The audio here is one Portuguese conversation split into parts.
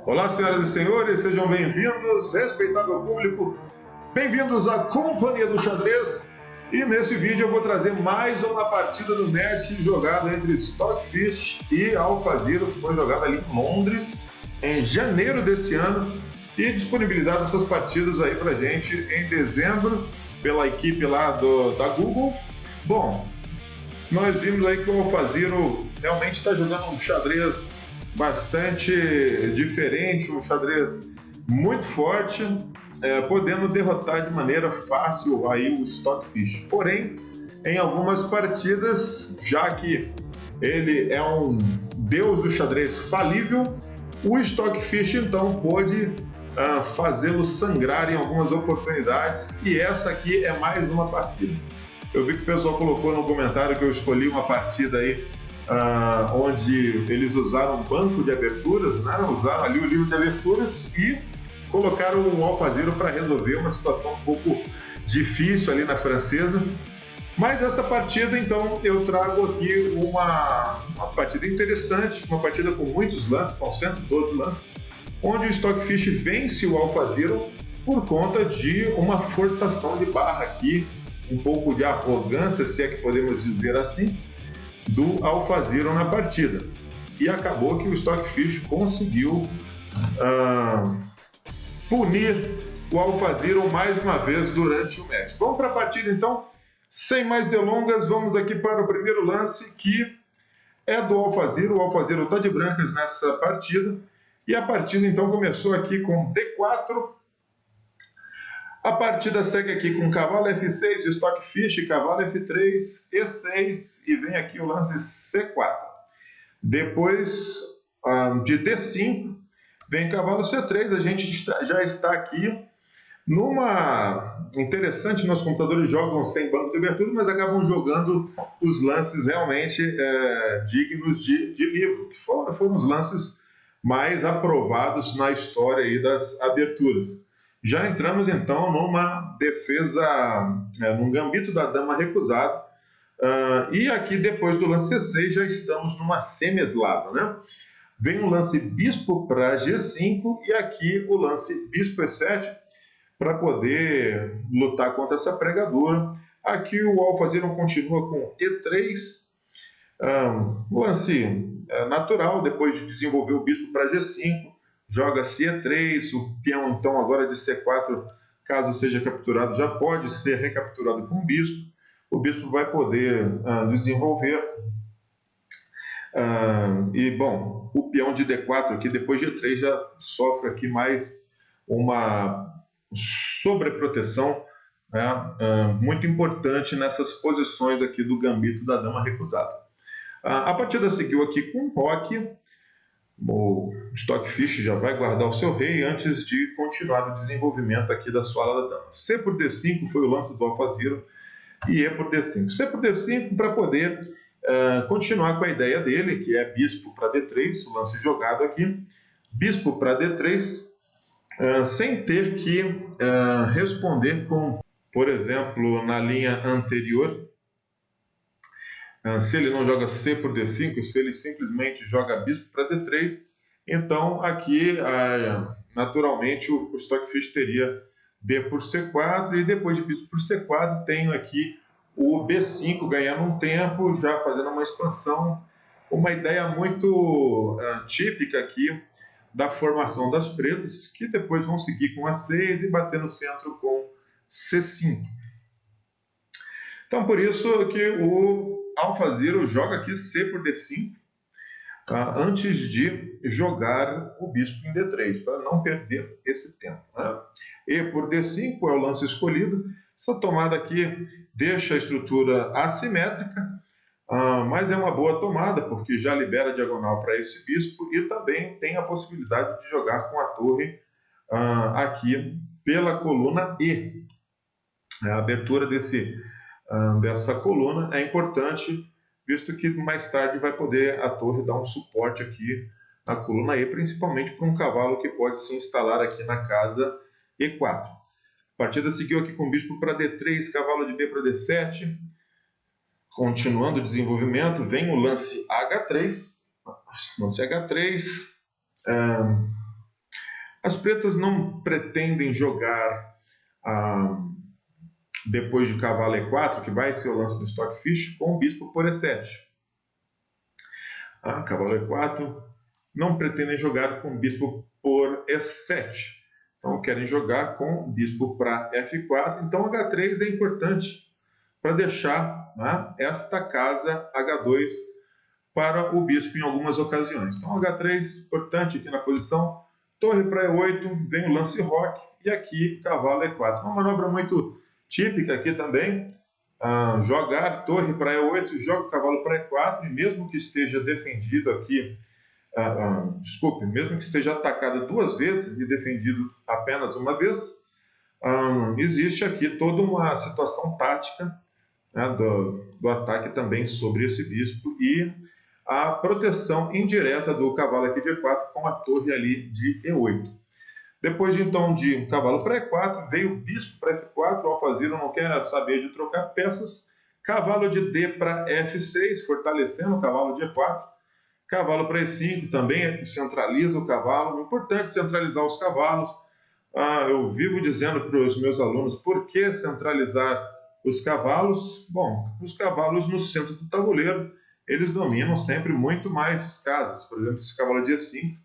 Olá, senhoras e senhores, sejam bem-vindos, respeitável público, bem-vindos à Companhia do Xadrez. E nesse vídeo eu vou trazer mais uma partida do match jogada entre Stockfish e AlphaZero, que foi jogada ali em Londres em janeiro desse ano e disponibilizado essas partidas aí pra gente em dezembro pela equipe lá da Google. Bom, nós vimos aí que o AlphaZero realmente está jogando um xadrez bastante diferente, um xadrez muito forte, podendo derrotar de maneira fácil aí o Stockfish. Porém, em algumas partidas, já que ele é um deus do xadrez falível, o Stockfish então pôde fazê-lo sangrar em algumas oportunidades, e essa aqui é mais uma partida. Eu vi que o pessoal colocou no comentário que eu escolhi uma partida aí onde eles usaram um banco de aberturas, né? Usaram ali o livro de aberturas e colocaram o AlphaZero para resolver uma situação um pouco difícil ali na francesa. Mas essa partida, então, eu trago aqui uma partida interessante, uma partida com muitos lances, são 112 lances, onde o Stockfish vence o AlphaZero por conta de uma forçação de barra aqui, um pouco de arrogância, se é que podemos dizer assim, do AlphaZero na partida. E acabou que o Stockfish conseguiu punir o AlphaZero mais uma vez durante o match. Vamos para a partida então, sem mais delongas, vamos aqui para o primeiro lance, que é do AlphaZero. O AlphaZero está de brancas nessa partida, e a partida então começou aqui com D4. A partida segue aqui com cavalo F6 de Stockfish, cavalo F3, E6 e vem aqui o lance C4. Depois de D5 vem cavalo C3. A gente já está aqui numa... Interessante, nossos computadores jogam sem banco de abertura, mas acabam jogando os lances realmente dignos de livro, que foram os lances mais aprovados na história aí das aberturas. Já entramos então numa defesa, num gambito da dama recusado, e aqui depois do lance C6 já estamos numa semi-eslava, né? Vem o lance bispo para G5 e aqui o lance bispo E7 para poder lutar contra essa pregadora. Aqui o AlphaZero continua com E3, lance natural, depois de desenvolver o bispo para G5, joga-se E3, o peão então agora de C4, caso seja capturado, já pode ser recapturado com o bispo vai poder desenvolver, e bom, o peão de D4 aqui, depois de E3, já sofre aqui mais uma sobreproteção, né, muito importante nessas posições aqui do gambito da dama recusada. A partida seguiu aqui com roque. O Stockfish já vai guardar o seu rei antes de continuar o desenvolvimento aqui da sua ala da dama. C por D5 foi o lance do AlphaZero e E por D5. C por D5 para poder continuar com a ideia dele, que é bispo para D3, o lance jogado aqui. Bispo para D3, sem ter que responder com, por exemplo, na linha anterior, se ele não joga C por D5, se ele simplesmente joga bispo para D3, então aqui naturalmente o Stockfish teria D por C4, e depois de bispo por C4 tenho aqui o B5 ganhando um tempo, já fazendo uma expansão, uma ideia muito típica aqui da formação das pretas, que depois vão seguir com A6 e bater no centro com C5. Então por isso que o AlphaZero joga aqui C por D5, antes de jogar o bispo em D3, para não perder esse tempo, né? E por D5 é o lance escolhido. Essa tomada aqui deixa a estrutura assimétrica, mas é uma boa tomada, porque já libera a diagonal para esse bispo e também tem a possibilidade de jogar com a torre aqui pela coluna E. A abertura dessa coluna é importante, visto que mais tarde vai poder a torre dar um suporte aqui na coluna E, principalmente para um cavalo que pode se instalar aqui na casa E4. A partida seguiu aqui com bispo para D3, cavalo de B para D7. Continuando o desenvolvimento, vem o lance H3. Lance H3. As pretas não pretendem jogar depois de cavalo E4, que vai ser o lance do Stockfish, com o bispo por E7. Cavalo E4, não pretendem jogar com bispo por E7. Então querem jogar com bispo para F4. Então H3 é importante para deixar esta casa H2 para o bispo em algumas ocasiões. Então H3, importante aqui na posição. Torre para E8, vem o lance roque e aqui cavalo E4. Uma manobra muito típica aqui também. Jogar torre para E8, joga o cavalo para E4 e mesmo que esteja defendido aqui, mesmo que esteja atacado duas vezes e defendido apenas uma vez, existe aqui toda uma situação tática do ataque também sobre esse bispo e a proteção indireta do cavalo aqui de E4 com a torre ali de E8. Depois então de cavalo para E4, veio o bispo para F4, o alfazino não quer saber de trocar peças, cavalo de D para F6, fortalecendo o cavalo de E4, cavalo para E5 também centraliza o cavalo, é importante centralizar os cavalos. Eu vivo dizendo para os meus alunos, por que centralizar os cavalos? Bom, os cavalos no centro do tabuleiro, eles dominam sempre muito mais casas. Por exemplo, esse cavalo de E5,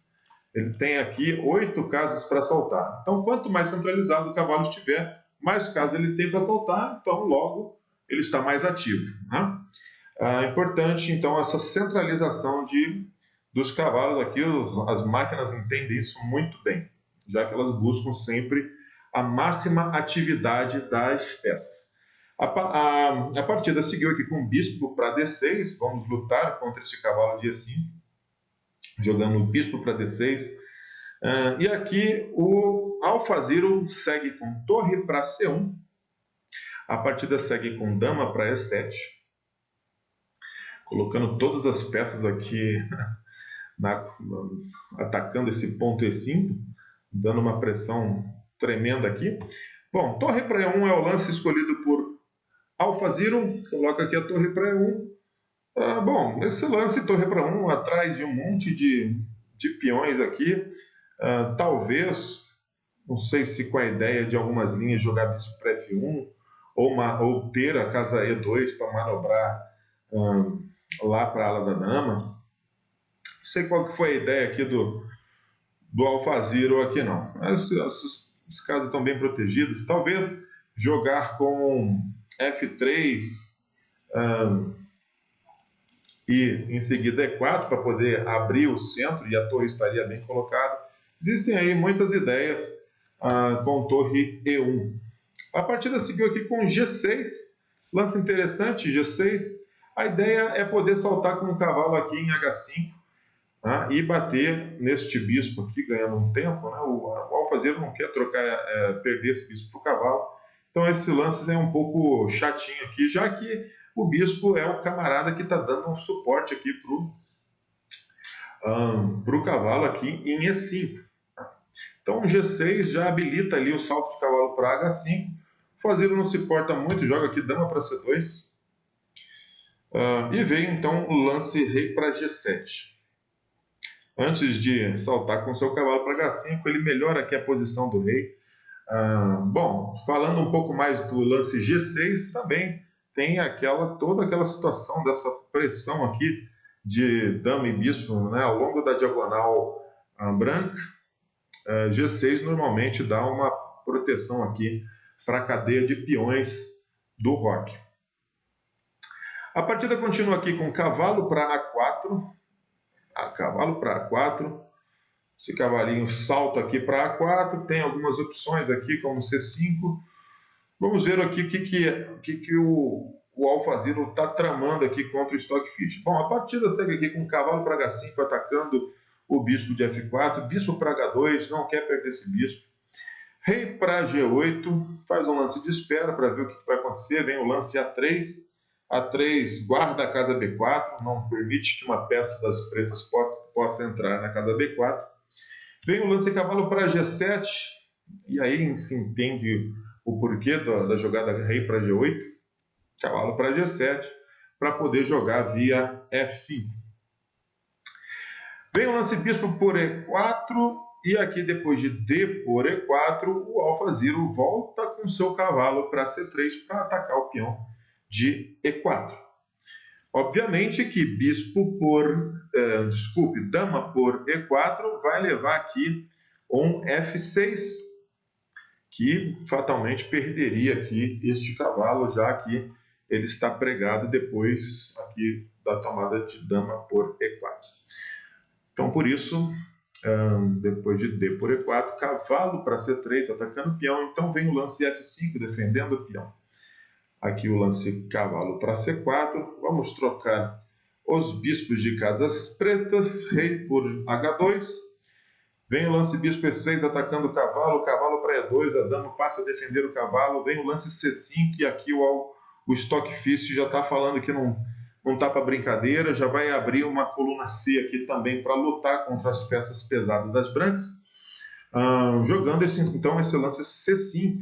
ele tem aqui 8 casas para saltar. Então, quanto mais centralizado o cavalo estiver, mais casas ele tem para saltar, então logo ele está mais ativo. É importante, então, essa centralização dos cavalos aqui, as máquinas entendem isso muito bem, já que elas buscam sempre a máxima atividade das peças. A partida seguiu aqui com o bispo para D6, vamos lutar contra esse cavalo de E5, jogando o bispo para D6. E aqui o alfaziro segue com torre para C1, a partida segue com dama para E7, colocando todas as peças aqui, atacando esse ponto E5, dando uma pressão tremenda aqui. Bom, torre para E1 é o lance escolhido por alfaziro, coloca aqui a torre para E1. Bom, esse lance torre para 1 atrás de um monte de peões aqui, talvez, não sei se com a ideia de algumas linhas jogar bispo para F1 ou ter a casa E2 para manobrar lá para a ala da dama. Não sei qual que foi a ideia aqui do alfaziro aqui não. Essas casas estão bem protegidas. Talvez jogar com F3 e em seguida E4 para poder abrir o centro e a torre estaria bem colocada. Existem aí muitas ideias com torre E1. A partida seguiu aqui com G6, lance interessante, G6. A ideia é poder saltar com o cavalo aqui em H5 e bater neste bispo aqui, ganhando um tempo. O alfazero não quer perder esse bispo para o cavalo. Então esse lance é um pouco chatinho aqui, já que o bispo é o camarada que está dando um suporte aqui para o cavalo aqui em E5. Então o G6 já habilita ali o salto de cavalo para H5. O alfazero não se porta muito, joga aqui dama para C2. E vem então o lance rei para G7. Antes de saltar com seu cavalo para H5, ele melhora aqui a posição do rei. Bom, falando um pouco mais do lance G6, também tem toda aquela situação dessa pressão aqui de dama e bispo ao longo da diagonal branca. G6 normalmente dá uma proteção aqui para a cadeia de peões do roque. A partida continua aqui com cavalo para A4. Cavalo para A4. Esse cavalinho salta aqui para A4. Tem algumas opções aqui como C5. Vamos ver aqui o que o alfazino está tramando aqui contra o Stockfish. Bom, a partida segue aqui com cavalo para H5 atacando o bispo de F4, bispo para H2, não quer perder esse bispo. Rei para G8, faz um lance de espera para ver o que vai acontecer. Vem o lance A3. A3 guarda a casa B4, não permite que uma peça das pretas possa entrar na casa B4. Vem o lance cavalo para G7, e aí se entende o porquê da jogada rei para G8, cavalo para G7, para poder jogar via F5. Vem o lance bispo por E4, e aqui depois de D por E4, o AlphaZero volta com seu cavalo para C3 para atacar o peão de E4. Obviamente que dama por E4 vai levar aqui um F6, que fatalmente perderia aqui este cavalo, já que ele está pregado depois aqui da tomada de dama por E4. Então, por isso, depois de D por E4, cavalo para C3, atacando o peão. Então vem o lance F5, defendendo o peão. Aqui o lance cavalo para C4. Vamos trocar os bispos de casas pretas. Rei por H2. Vem o lance bispo E6, atacando o cavalo para E2. A dama passa a defender o cavalo. Vem o lance C5, e aqui o Stockfish já está falando que não está para brincadeira. Já vai abrir uma coluna C aqui também para lutar contra as peças pesadas das brancas. Jogando então esse lance C5.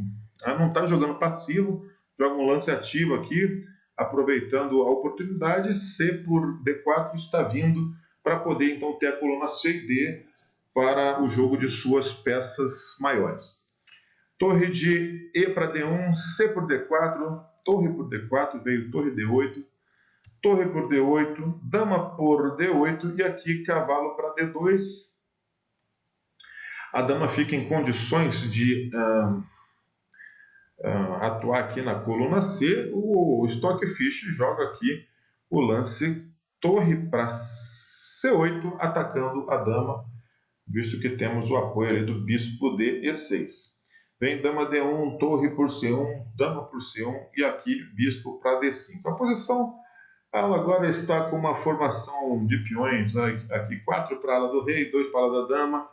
Não está jogando passivo. Joga um lance ativo aqui, aproveitando a oportunidade. C por D4 está vindo para poder então ter a coluna C e D para o jogo de suas peças maiores. Torre de E para D1, C por D4, torre por D4, veio torre D8, torre por D8, dama por D8 e aqui cavalo para D2. A dama fica em condições de atuar aqui na coluna C. O Stockfish joga aqui o lance torre para C8, atacando a dama, visto que temos o apoio ali do bispo de E6. Vem dama D1, torre por C1, dama por C1 e aqui bispo para D5. A posição ela agora está com uma formação de peões, aqui 4 para a ala do rei, 2 para a ala da dama.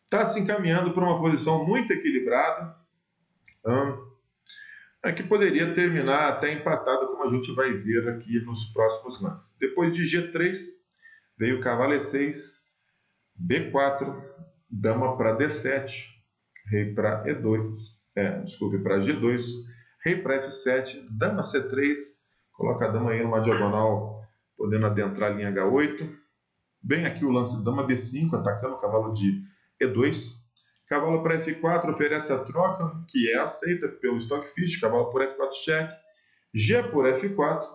Está se encaminhando para uma posição muito equilibrada, que poderia terminar até empatado, como a gente vai ver aqui nos próximos lances. Depois de G3, veio cavalo E6, B4, dama para D7, rei para E2, para G2, rei para F7, dama C3, coloca a dama aí numa diagonal, podendo adentrar a linha H8. Vem aqui o lance dama B5, atacando o cavalo de E2. Cavalo para F4 oferece a troca, que é aceita pelo Stockfish. Cavalo por F4 cheque. G por F4.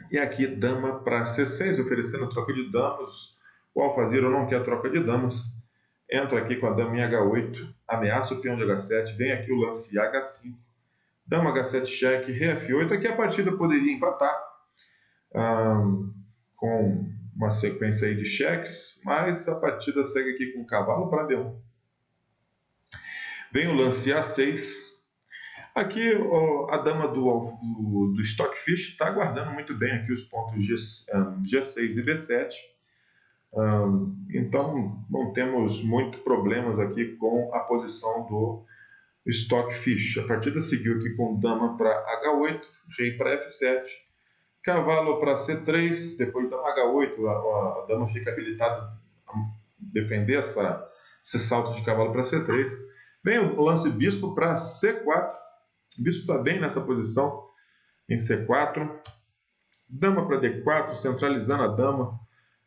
E aqui dama para C6, oferecendo a troca de damas. O AlphaZero não quer troca de damas. Entra aqui com a dama em H8. Ameaça o peão de H7. Vem aqui o lance H5. Dama H7 cheque. Rei F8. Aqui a partida poderia empatar com uma sequência aí de cheques. Mas a partida segue aqui com cavalo para D1. Vem o lance A6. Aqui a dama do Stockfish está aguardando muito bem aqui os pontos G6 e B7. Então não temos muito problemas aqui com a posição do Stockfish. A partida seguiu aqui com dama para H8, rei para F7, cavalo para C3. Depois da H8 a dama fica habilitada a defender esse salto de cavalo para C3. Vem o lance bispo para C4. O bispo está bem nessa posição, em C4. Dama para D4, centralizando a dama.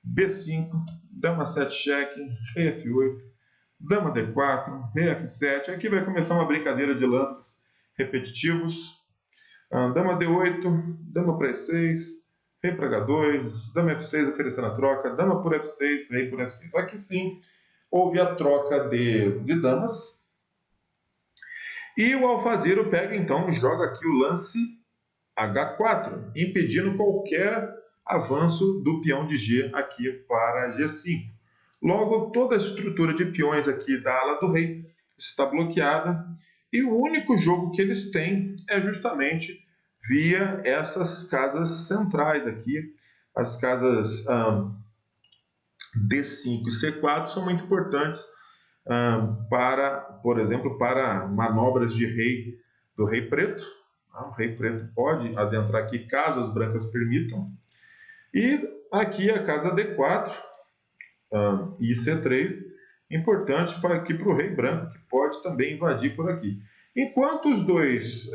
B5, dama 7 cheque, rei F8, dama D4, rei F7. Aqui vai começar uma brincadeira de lances repetitivos. Dama D8, dama para E6, rei para H2, dama F6 oferecendo a troca, dama por F6, rei por F6. Aqui sim houve a troca de damas. E o AlphaZero pega então e joga aqui o lance H4, impedindo qualquer avanço do peão de G aqui para G5. Logo, toda a estrutura de peões aqui da ala do rei está bloqueada e o único jogo que eles têm é justamente via essas casas centrais aqui. As casas D5 e C4 são muito importantes por exemplo, para manobras de rei do rei preto. O rei preto pode adentrar aqui caso as brancas permitam. E aqui a casa D4 e C3, importante para o rei branco, que pode também invadir por aqui. Enquanto os dois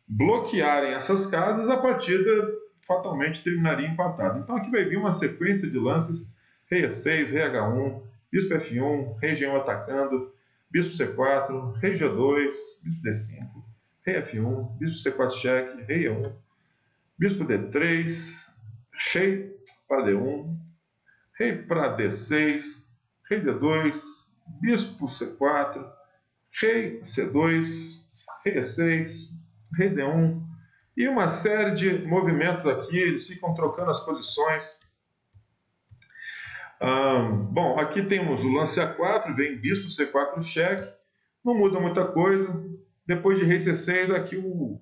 bloquearem essas casas, a partida fatalmente terminaria empatada. Então aqui vai vir uma sequência de lances rei E6, rei H1, bispo F1, rei G1 atacando, bispo C4, rei G2, bispo D5, rei F1, bispo C4 cheque, rei E1, bispo D3, rei para D1, rei para D6, rei D2, bispo C4, rei C2, rei E6, rei D1, e uma série de movimentos aqui, eles ficam trocando as posições. Bom, aqui temos o lance A4, vem bispo C4 cheque, não muda muita coisa. Depois de rei C6, aqui o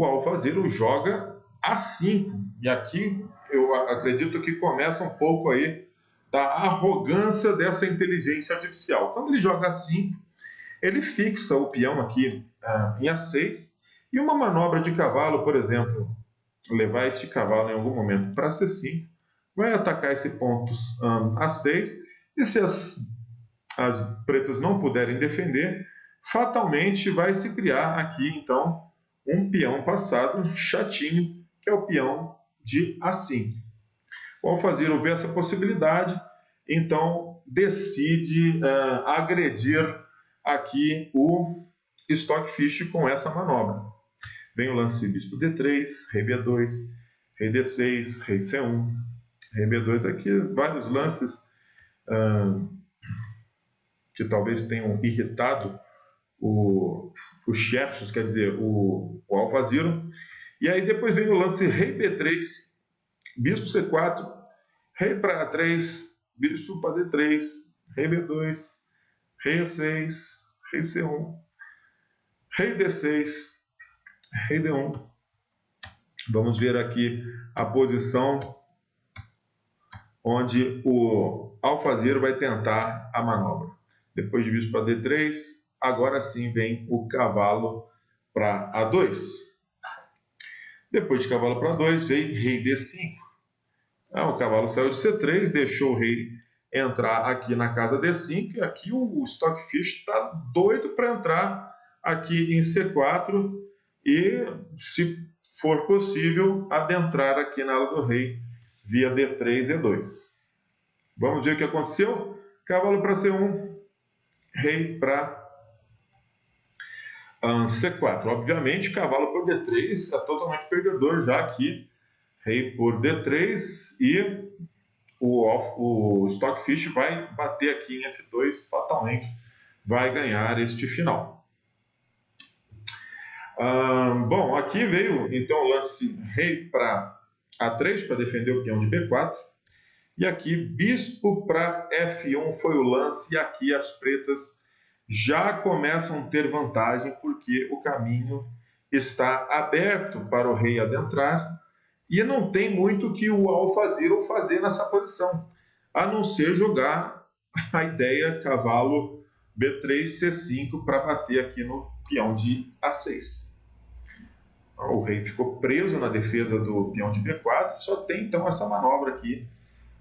alfazero joga A5, e aqui eu acredito que começa um pouco aí da arrogância dessa inteligência artificial. Quando ele joga A5, ele fixa o peão aqui em A6, e uma manobra de cavalo, por exemplo, levar este cavalo em algum momento para C5, vai atacar esse ponto A6, e se as pretas não puderem defender, fatalmente vai se criar aqui, então, um peão passado chatinho, que é o peão de A5. O alfazero vê essa possibilidade, então decide agredir aqui o Stockfish com essa manobra. Vem o lance bispo D3, rei B2, rei D6, rei C1, rei B2. Aqui vários lances que talvez tenham irritado o Xerxes, quer dizer, o alfazero. E aí depois vem o lance rei B3, bispo C4, rei para A3, bispo para D3, rei B2, rei E6, rei C1, rei D6, rei D1. Vamos ver aqui a posição onde o alfazero vai tentar a manobra. Depois de bispo para D3, agora sim vem o cavalo para A2. Depois de cavalo para A2, vem rei D5. O cavalo saiu de C3, deixou o rei entrar aqui na casa D5, e aqui o Stockfish está doido para entrar aqui em C4 e, se for possível, adentrar aqui na ala do rei via D3 e E2. Vamos ver o que aconteceu. Cavalo para C1, rei para C4. Obviamente, cavalo por D3 é totalmente perdedor, já aqui rei por D3 e o Stockfish vai bater aqui em F2 fatalmente, vai ganhar este final. Bom, aqui veio então o lance rei para A3 para defender o peão de B4, e aqui bispo para F1 foi o lance, e aqui as pretas já começam a ter vantagem porque o caminho está aberto para o rei adentrar, e não tem muito que o alfazero fazer nessa posição, a não ser jogar a ideia cavalo B3, C5 para bater aqui no peão de A6. O rei ficou preso na defesa do peão de B4, só tem então essa manobra aqui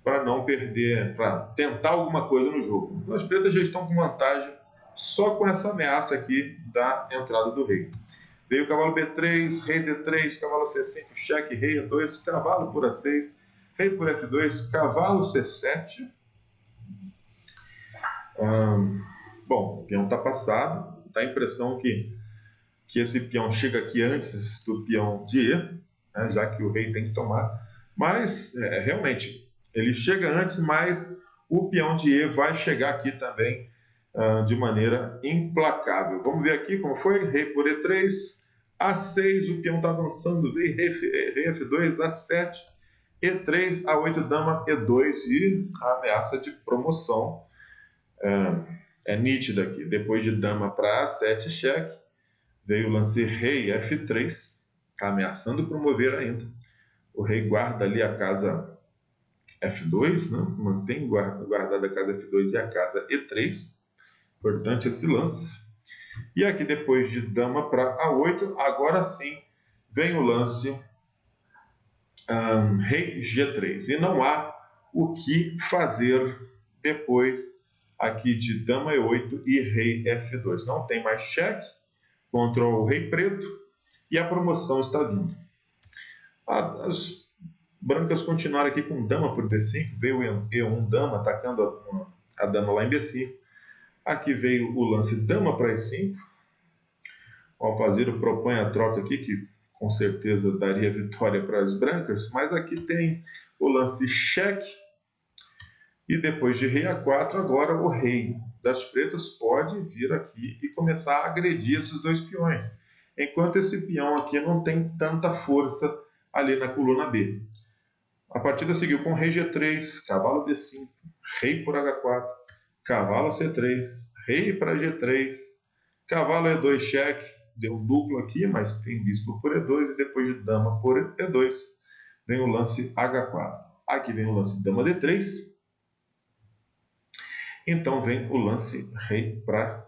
para não perder, para tentar alguma coisa no jogo. As pretas já estão com vantagem só com essa ameaça aqui da entrada do rei. Veio o cavalo B3, rei D3, cavalo C5, cheque, rei E2, cavalo por A6, rei por F2, cavalo C7. Bom, o peão está passado, dá a impressão que esse peão chega aqui antes do peão de E, né, já que o rei tem que tomar, mas realmente ele chega antes, mas o peão de E vai chegar aqui também de maneira implacável. Vamos ver aqui como foi. Rei por E3, A6, o peão está avançando, rei F2, A7, E3, A8, dama, E2, e a ameaça de promoção é nítida aqui. Depois de dama para A7, cheque, veio o lance rei F3, está ameaçando promover ainda. O rei guarda ali a casa F2, né? Mantém guardada a casa F2 e a casa E3. Importante esse lance. E aqui, depois de dama para A8, agora sim vem o lance rei G3. E não há o que fazer depois aqui de dama E8 e rei F2. Não tem mais cheque contra o rei preto e a promoção está vindo. As Brancas continuaram aqui com dama por D5, veio E1 dama, atacando a dama lá em B5. Aqui veio o lance dama para E5. O alfaziro propõe a troca aqui, que com certeza daria vitória para as brancas, mas aqui tem o lance cheque. E depois de rei A4, agora o rei das pretas pode vir aqui e começar a agredir esses dois peões, enquanto esse peão aqui não tem tanta força ali na coluna B. A partida seguiu com rei G3, cavalo D5, rei por H4, cavalo C3, rei para G3, cavalo E2 cheque, deu duplo aqui, mas tem bispo por E2 e depois de dama por E2 vem o lance H4. Aqui vem o lance dama D3, então vem o lance rei para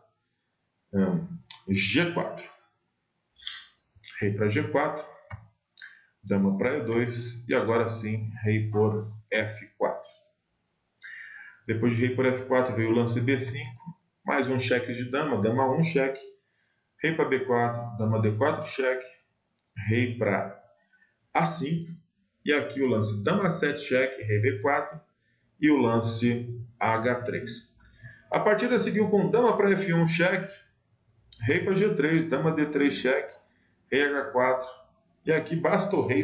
G4. Rei para G4, dama para E2 e agora sim rei por F4. Depois de rei por F4 veio o lance B5, mais um cheque de dama, dama 1 cheque, rei para B4, dama D4 cheque, rei para A5 e aqui o lance dama 7 cheque, rei B4 e o lance H3. A partida seguiu com dama para F1 cheque, rei para G3, dama D3 cheque, rei H4 e aqui basta o rei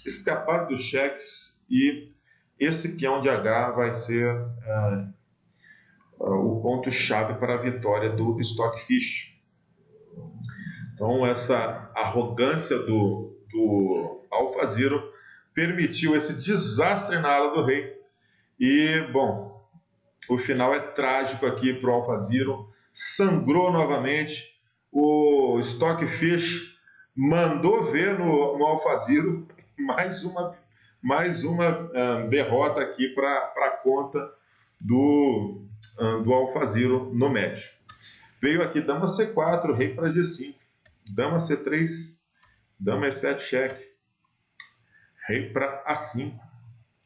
escapar dos cheques e esse peão de H vai ser o ponto-chave para a vitória do Stockfish. Então essa arrogância do alfaziro permitiu esse desastre na ala do rei. E, bom, o final é trágico aqui para o alfaziro. Sangrou novamente. O Stockfish mandou ver no alfaziro mais uma derrota aqui para a conta do alfaziro no médio. Veio aqui dama C4, rei para G5, dama C3, dama E7 cheque, rei para A5,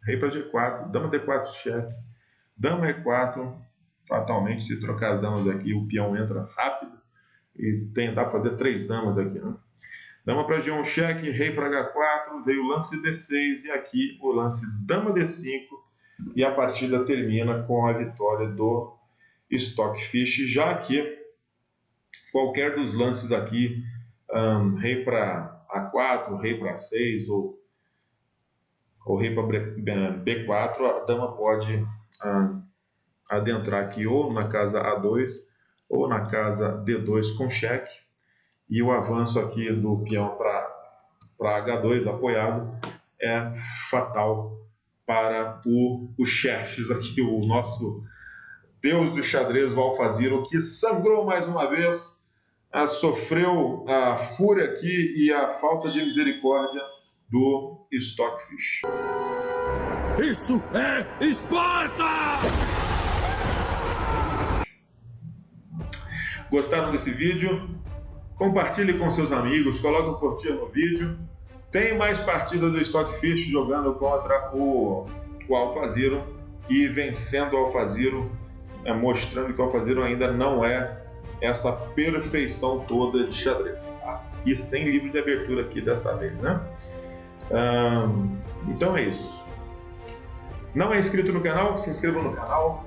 rei para G4, dama D4 cheque, dama E4, fatalmente se trocar as damas aqui o peão entra rápido e dá para fazer 3 damas aqui, né? Dama para G1 cheque, rei para H4, veio o lance B6 e aqui o lance dama D5 e a partida termina com a vitória do Stockfish, já que qualquer dos lances aqui, rei para A4, rei para A6 ou rei para B4, a dama pode adentrar aqui ou na casa A2 ou na casa D2 com cheque. E o avanço aqui do peão para H2 apoiado é fatal para o Xerxes aqui, o nosso deus do xadrez, o alfaziro, que sangrou mais uma vez, sofreu a fúria aqui e a falta de misericórdia do Stockfish. Isso é Esparta! Gostaram desse vídeo? Compartilhe com seus amigos, coloque o curtir no vídeo. Tem mais partidas do Stockfish jogando contra o alfaziro e vencendo o alfaziro, mostrando que o alfaziro ainda não é essa perfeição toda de xadrez, tá? E sem livro de abertura aqui desta vez, né? Então é isso. Não é inscrito no canal? Se inscreva no canal.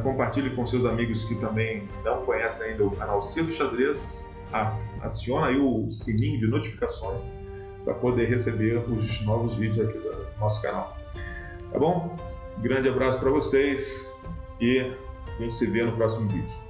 Compartilhe com seus amigos que também não conhecem ainda o canal Cedo Xadrez. Aciona aí o sininho de notificações para poder receber os novos vídeos aqui do nosso canal. Tá bom? Um grande abraço para vocês e a gente se vê no próximo vídeo.